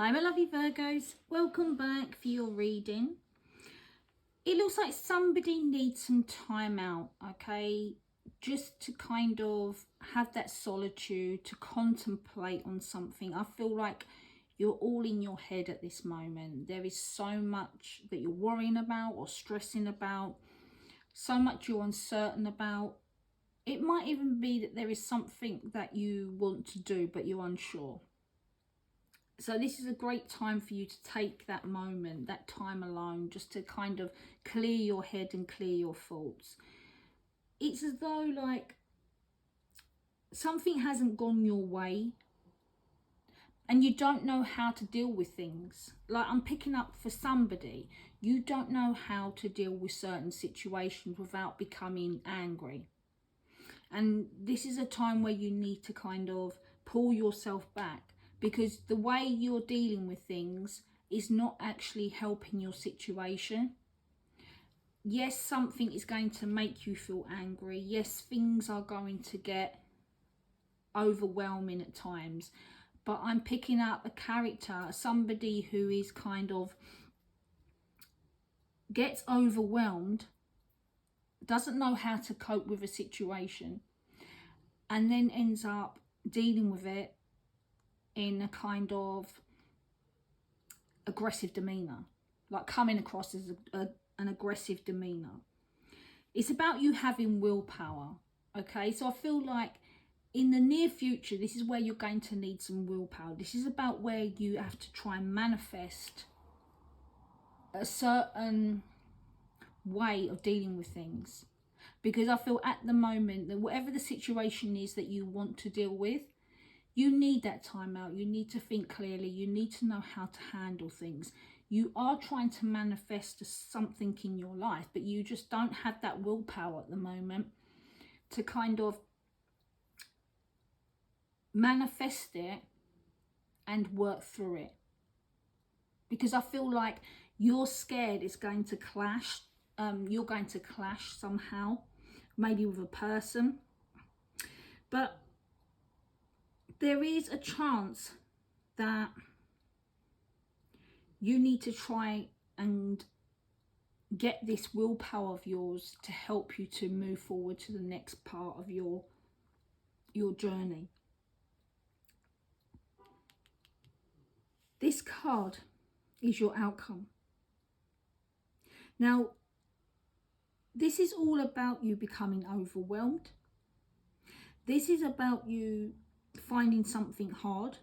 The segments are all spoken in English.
Hi my lovely Virgos, welcome back for your reading. It looks like somebody needs some time out, okay? Just to kind of have that solitude, to contemplate on something. I feel like you're all in your head at this moment. There is so much that you're worrying about or stressing about, so much you're uncertain about. It might even be that there is something that you want to do but you're unsure. So this is a great time for you to take that moment, that time alone, just to kind of clear your head and clear your thoughts. It's as though like something hasn't gone your way and you don't know how to deal with things. Like I'm picking up for somebody, you don't know how to deal with certain situations without becoming angry. And this is a time where you need to kind of pull yourself back, because the way you're dealing with things is not actually helping your situation. Yes, something is going to make you feel angry. Yes, things are going to get overwhelming at times. But I'm picking up a character, somebody who is kind of gets overwhelmed, doesn't know how to cope with a situation, and then ends up dealing with it in a kind of aggressive demeanor, like coming across as an aggressive demeanor. It's about you having willpower, okay? So I feel like in the near future, this is where you're going to need some willpower. This is about where you have to try and manifest a certain way of dealing with things, because I feel at the moment that whatever the situation is that you want to deal with, you need that time out. You need to think clearly. You need to know how to handle things. You are trying to manifest something in your life, but you just don't have that willpower at the moment to kind of manifest it and work through it. Because I feel like you're scared it's going to clash. You're going to clash somehow, maybe with a person. But there is a chance that you need to try and get this willpower of yours to help you to move forward to the next part of your journey. This card is your outcome. Now, this is all about you becoming overwhelmed. This is about you finding something hard,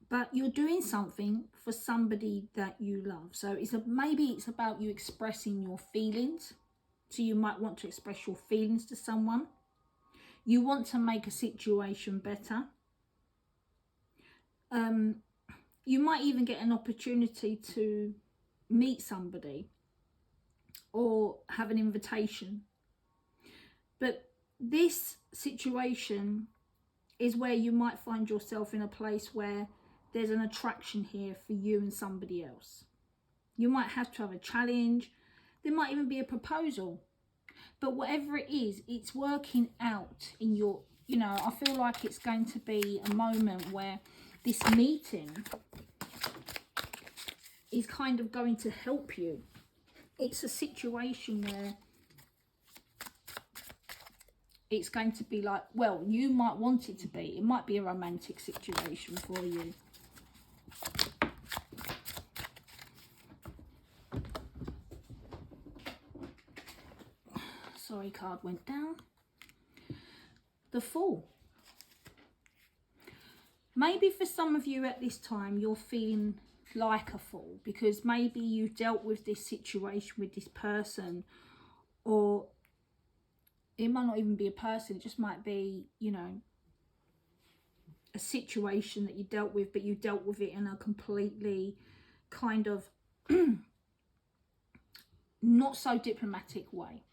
but you're doing something for somebody that you love. So maybe it's about you expressing your feelings. So you might want to express your feelings to someone. You want to make a situation better. You might even get an opportunity to meet somebody or have an invitation. But this situation is where you might find yourself in a place where there's an attraction here for you and somebody else. You might have to have a challenge. There might even be a proposal. But whatever it is, it's working out in your, I feel like it's going to be a moment where this meeting is kind of going to help you. It's a situation where it's going to be like, well, you might want it to be. It might be a romantic situation for you. Sorry, card went down. The Fool. Maybe for some of you at this time, you're feeling like a fool because maybe you dealt with this situation with this person, or it might not even be a person. It just might be, a situation that you dealt with, but you dealt with it in a completely kind of not so diplomatic way.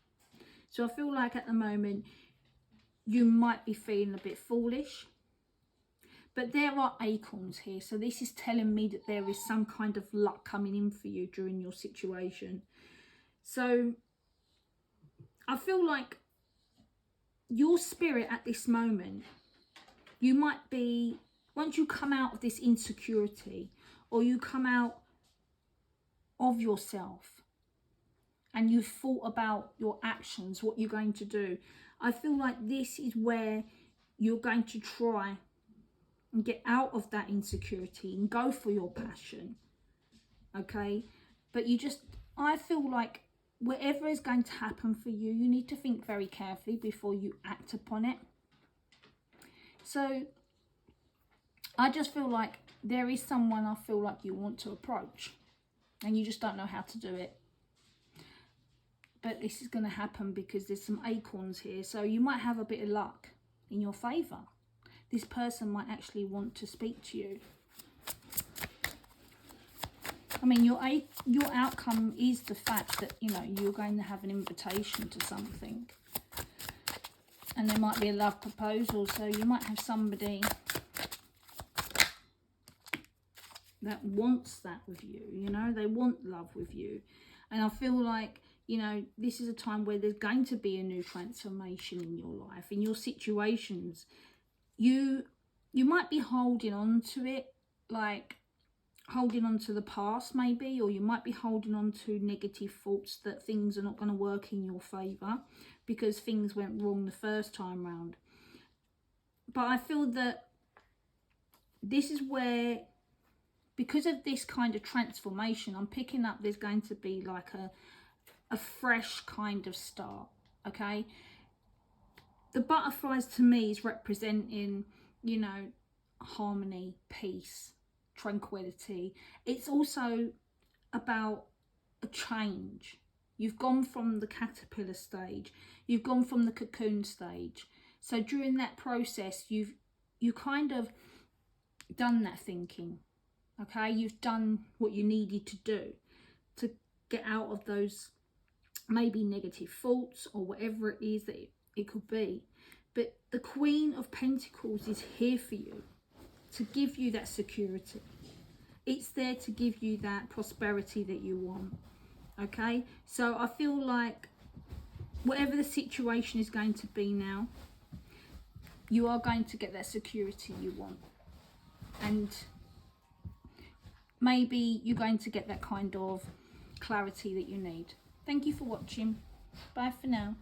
So I feel like at the moment you might be feeling a bit foolish, but there are acorns here. So this is telling me that there is some kind of luck coming in for you during your situation. So I feel like your spirit at this moment, you might be once you come out of this insecurity, or you come out of yourself and you've thought about your actions, what you're going to do, I feel like this is where you're going to try and get out of that insecurity and go for your passion. Okay, but I feel like whatever is going to happen for you, you need to think very carefully before you act upon it. So I just feel like there is someone I feel like you want to approach and you just don't know how to do it. But this is going to happen because there's some acorns here. So you might have a bit of luck in your favour. This person might actually want to speak to you. I mean, your outcome is the fact that, you know, you're going to have an invitation to something. And there might be a love proposal. So you might have somebody that wants that with you, you know. They want love with you. And I feel like, you know, this is a time where there's going to be a new transformation in your life, in your situations. You might be holding on to it, like holding on to the past maybe, or you might be holding on to negative thoughts that things are not going to work in your favour because things went wrong the first time round. But I feel that this is where, because of this kind of transformation, I'm picking up there's going to be like a fresh kind of start. Okay, the butterflies to me is representing, you know, harmony, peace, tranquility. It's also about a change. You've gone from the caterpillar stage, you've gone from the cocoon stage. So during that process, you kind of done that thinking. Okay, you've done what you needed to do to get out of those maybe negative thoughts or whatever it is that it could be. But the Queen of Pentacles is here for you to give you that security. It's there to give you that prosperity that you want. Okay, so I feel like whatever the situation is going to be now, you are going to get that security you want. And maybe you're going to get that kind of clarity that you need. Thank you for watching. Bye for now.